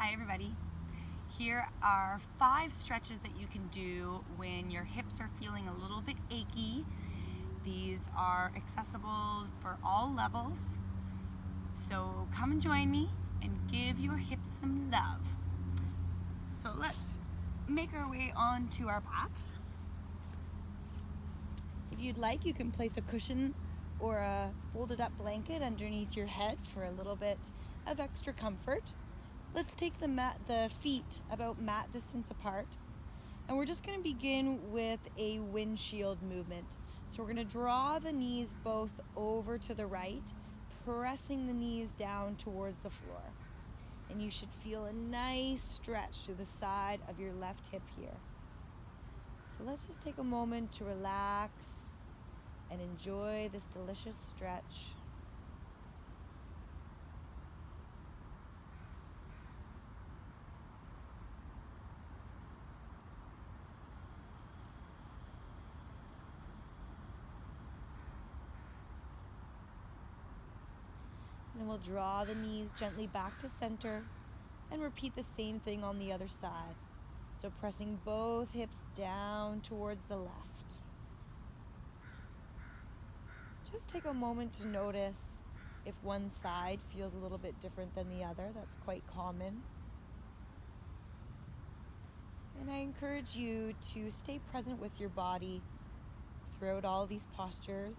Hi everybody. Here are 5 stretches that you can do when your hips are feeling a little bit achy. These are accessible for all levels. So come and join me and give your hips some love. So let's make our way onto our backs. If you'd like, you can place a cushion or a folded up blanket underneath your head for a little bit of extra comfort. Let's take the feet about mat distance apart, and we're just going to begin with a windshield movement. So we're going to draw the knees both over to the right, pressing the knees down towards the floor. And you should feel a nice stretch through the side of your left hip here. So let's just take a moment to relax and enjoy this delicious stretch. And we'll draw the knees gently back to center and repeat the same thing on the other side. So pressing both hips down towards the left. Just take a moment to notice if one side feels a little bit different than the other. That's quite common. And I encourage you to stay present with your body throughout all these postures.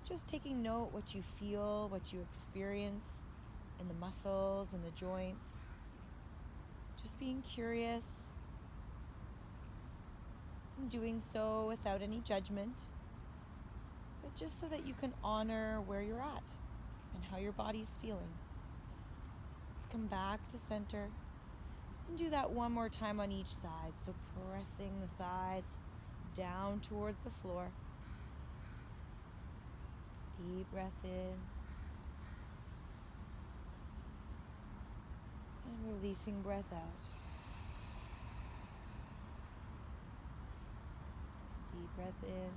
Just taking note what you feel, what you experience in the muscles and the joints. Just being curious and doing so without any judgment, but just so that you can honor where you're at and how your body's feeling. Let's come back to center and do that one more time on each side. So pressing the thighs down towards the floor. Deep breath in and releasing breath out. Deep breath in,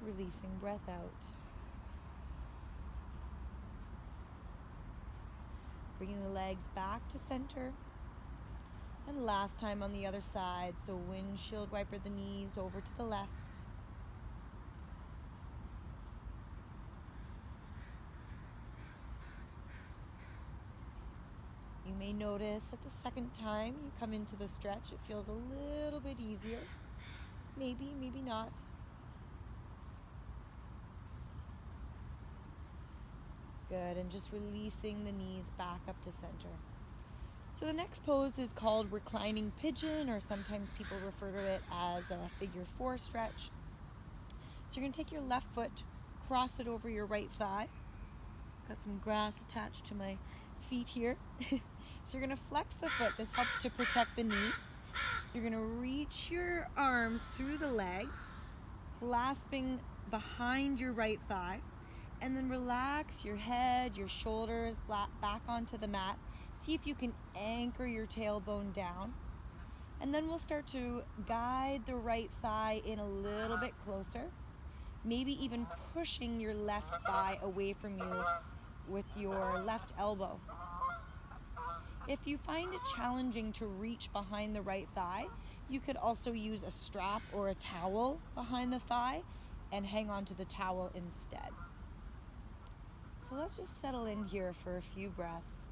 releasing breath out. Bringing the legs back to center. And last time on the other side, so windshield wiper the knees over to the left. You may notice at the second time you come into the stretch, it feels a little bit easier. Maybe, maybe not. Good, and just releasing the knees back up to center. So the next pose is called reclining pigeon, or sometimes people refer to it as a figure 4 stretch. So you're going to take your left foot, cross it over your right thigh. Got some grass attached to my feet here. So you're going to flex the foot. This helps to protect the knee. You're going to reach your arms through the legs, clasping behind your right thigh, and then relax your head, your shoulders back onto the mat. See if you can anchor your tailbone down. And then we'll start to guide the right thigh in a little bit closer, maybe even pushing your left thigh away from you with your left elbow. If you find it challenging to reach behind the right thigh, you could also use a strap or a towel behind the thigh and hang on to the towel instead. So let's just settle in here for a few breaths.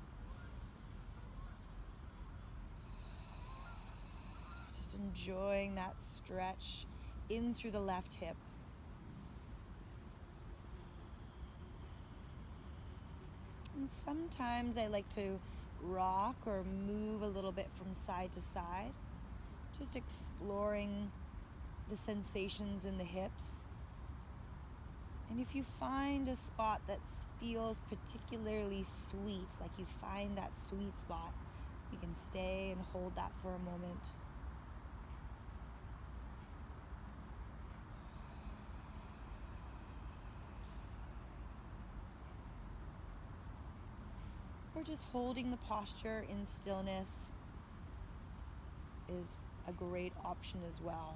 Just enjoying that stretch in through the left hip. And sometimes I like to rock or move a little bit from side to side, just exploring the sensations in the hips. And if you find a spot that feels particularly sweet, like you find that sweet spot, you can stay and hold that for a moment. Or just holding the posture in stillness is a great option as well.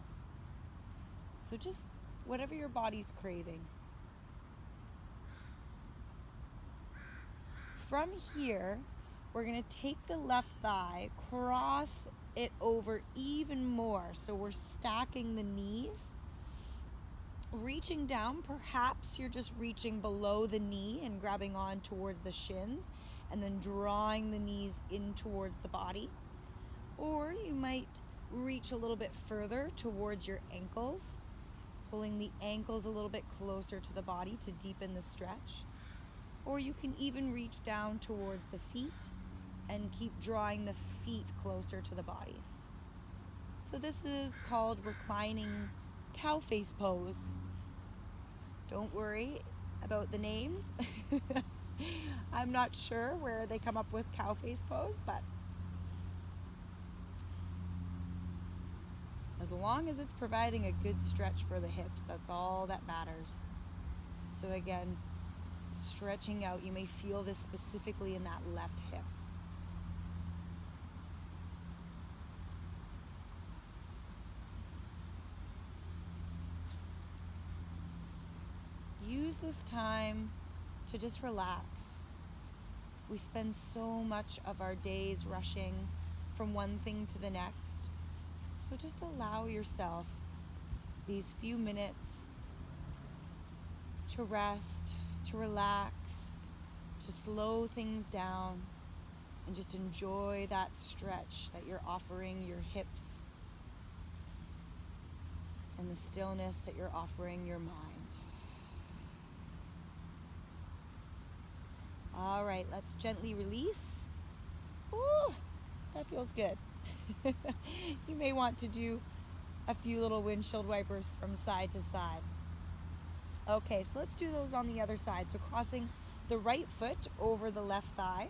So just whatever your body's craving. from here, we're going to take the left thigh, cross it over even more. So we're stacking the knees, reaching down. Perhaps you're just reaching below the knee and grabbing on towards the shins and then drawing the knees in towards the body. Or you might reach a little bit further towards your ankles, pulling the ankles a little bit closer to the body to deepen the stretch. Or you can even reach down towards the feet and keep drawing the feet closer to the body. So this is called reclining cow face pose. Don't worry about the names. I'm not sure where they come up with cow face pose, but as long as it's providing a good stretch for the hips, that's all that matters. So again, stretching out, you may feel this specifically in that left hip. Use this time to just relax. We spend so much of our days rushing from one thing to the next. So just allow yourself these few minutes to rest, to relax, to slow things down, and just enjoy that stretch that you're offering your hips and the stillness that you're offering your mind. All right, let's gently release. Ooh, that feels good. You may want to do a few little windshield wipers from side to side. Okay, so let's do those on the other side. So crossing the right foot over the left thigh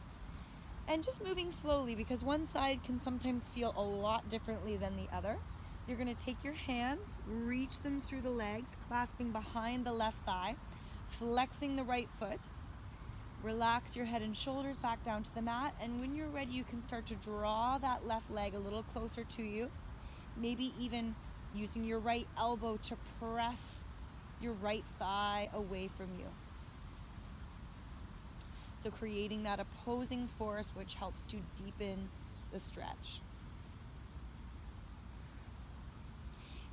and just moving slowly, because one side can sometimes feel a lot differently than the other. You're going to take your hands, reach them through the legs, clasping behind the left thigh, flexing the right foot. Relax your head and shoulders back down to the mat, and when you're ready, you can start to draw that left leg a little closer to you, maybe even using your right elbow to press your right thigh away from you. So creating that opposing force, which helps to deepen the stretch.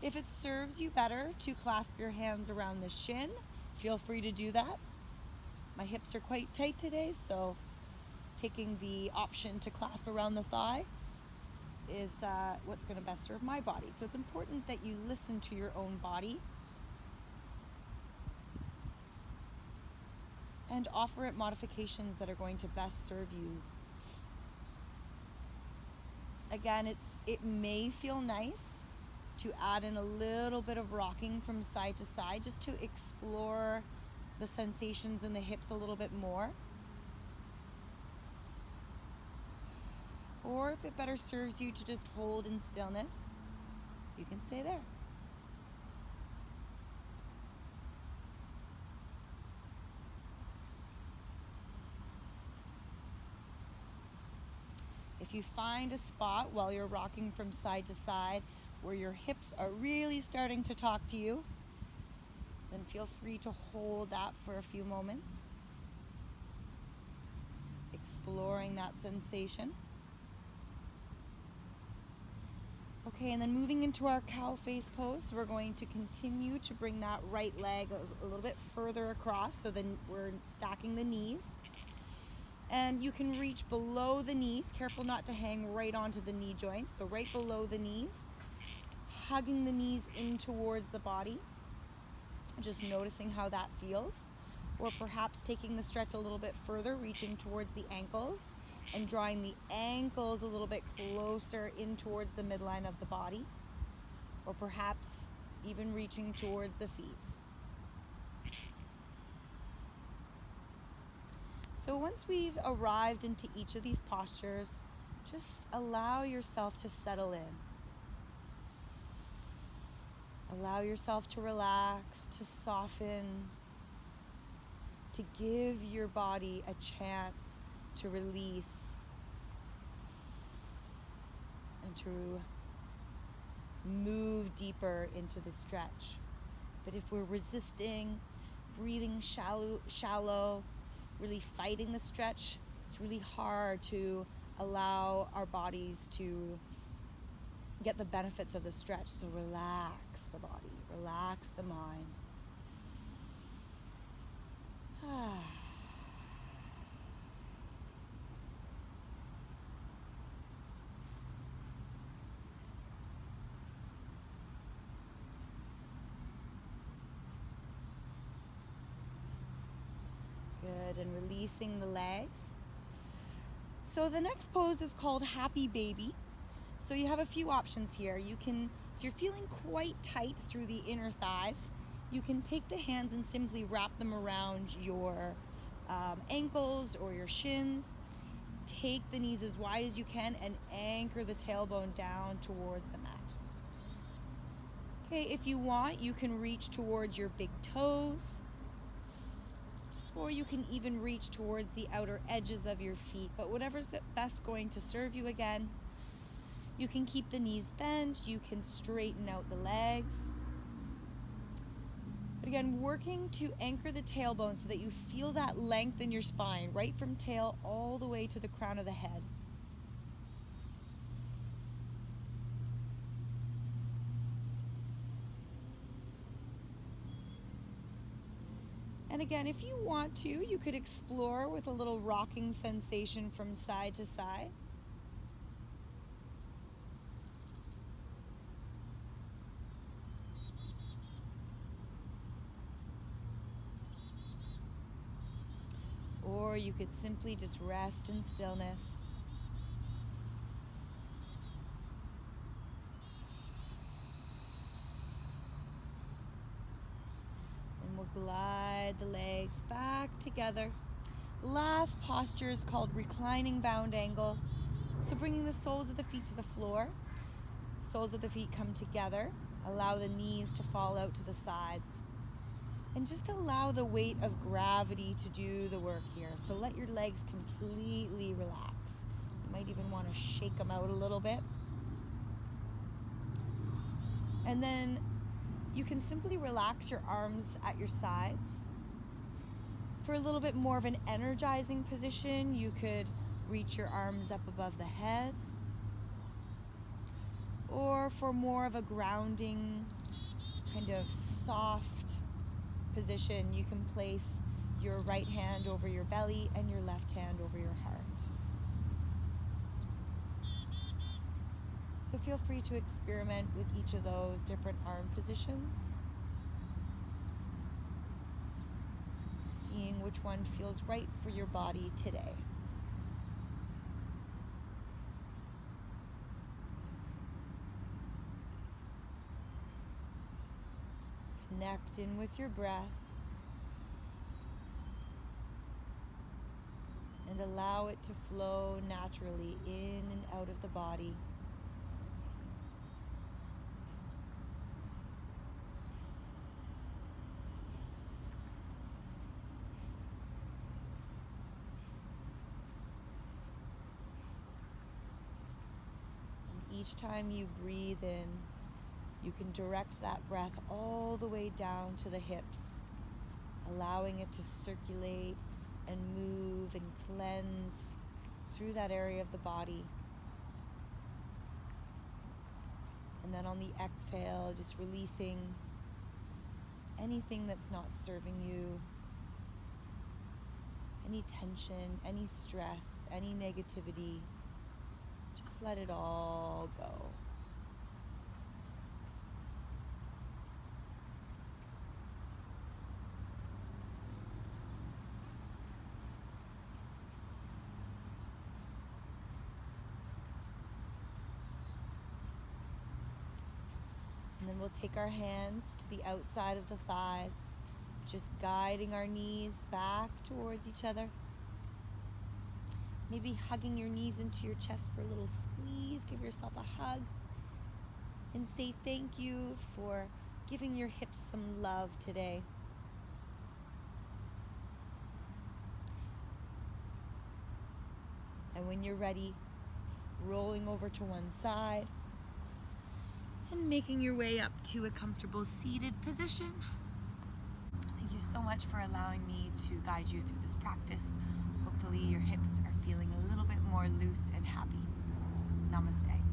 If it serves you better to clasp your hands around the shin, feel free to do that. My hips are quite tight today, so taking the option to clasp around the thigh is what's going to best serve my body. So it's important that you listen to your own body and offer it modifications that are going to best serve you. Again, it may feel nice to add in a little bit of rocking from side to side just to explore the sensations in the hips a little bit more. Or if it better serves you to just hold in stillness, you can stay there. If you find a spot while you're rocking from side to side where your hips are really starting to talk to you, then feel free to hold that for a few moments, exploring that sensation. Okay, and then moving into our cow face pose, so we're going to continue to bring that right leg a little bit further across, so then we're stacking the knees. And you can reach below the knees, careful not to hang right onto the knee joints, so right below the knees, hugging the knees in towards the body. Just noticing how that feels, or perhaps taking the stretch a little bit further, reaching towards the ankles and drawing the ankles a little bit closer in towards the midline of the body, or perhaps even reaching towards the feet. So once we've arrived into each of these postures, just allow yourself to settle in. Allow yourself to relax, to soften, to give your body a chance to release and to move deeper into the stretch. But if we're resisting, breathing shallow, really fighting the stretch, It's really hard to allow our bodies to get the benefits of the stretch. So relax the body, relax the mind. Good, and releasing the legs. So the next pose is called Happy Baby. So you have a few options here. You can, if you're feeling quite tight through the inner thighs, you can take the hands and simply wrap them around your ankles or your shins. Take the knees as wide as you can and anchor the tailbone down towards the mat. Okay, if you want, you can reach towards your big toes, or you can even reach towards the outer edges of your feet, but whatever's best going to serve you. Again, you can keep the knees bent, you can straighten out the legs. But again, working to anchor the tailbone so that you feel that length in your spine, right from tail all the way to the crown of the head. And again, if you want to, you could explore with a little rocking sensation from side to side. Or you could simply just rest in stillness. And we'll glide the legs back together. Last posture is called reclining bound angle. So bringing the soles of the feet to the floor. Soles of the feet come together. Allow the knees to fall out to the sides. And just allow the weight of gravity to do the work here. So let your legs completely relax. You might even want to shake them out a little bit. And then you can simply relax your arms at your sides. For a little bit more of an energizing position, you could reach your arms up above the head. Or for more of a grounding, kind of soft position, you can place your right hand over your belly and your left hand over your heart. So feel free to experiment with each of those different arm positions, seeing which one feels right for your body today. Connect in with your breath and allow it to flow naturally in and out of the body. And each time you breathe in, you can direct that breath all the way down to the hips, allowing it to circulate and move and cleanse through that area of the body. And then on the exhale, just releasing anything that's not serving you, any tension, any stress, any negativity. Just let it all go. And then we'll take our hands to the outside of the thighs, just guiding our knees back towards each other. Maybe hugging your knees into your chest for a little squeeze. Give yourself a hug and say thank you for giving your hips some love today. And when you're ready, rolling over to one side and making your way up to a comfortable seated position. Thank you so much for allowing me to guide you through this practice. Hopefully your hips are feeling more loose and happy. Namaste.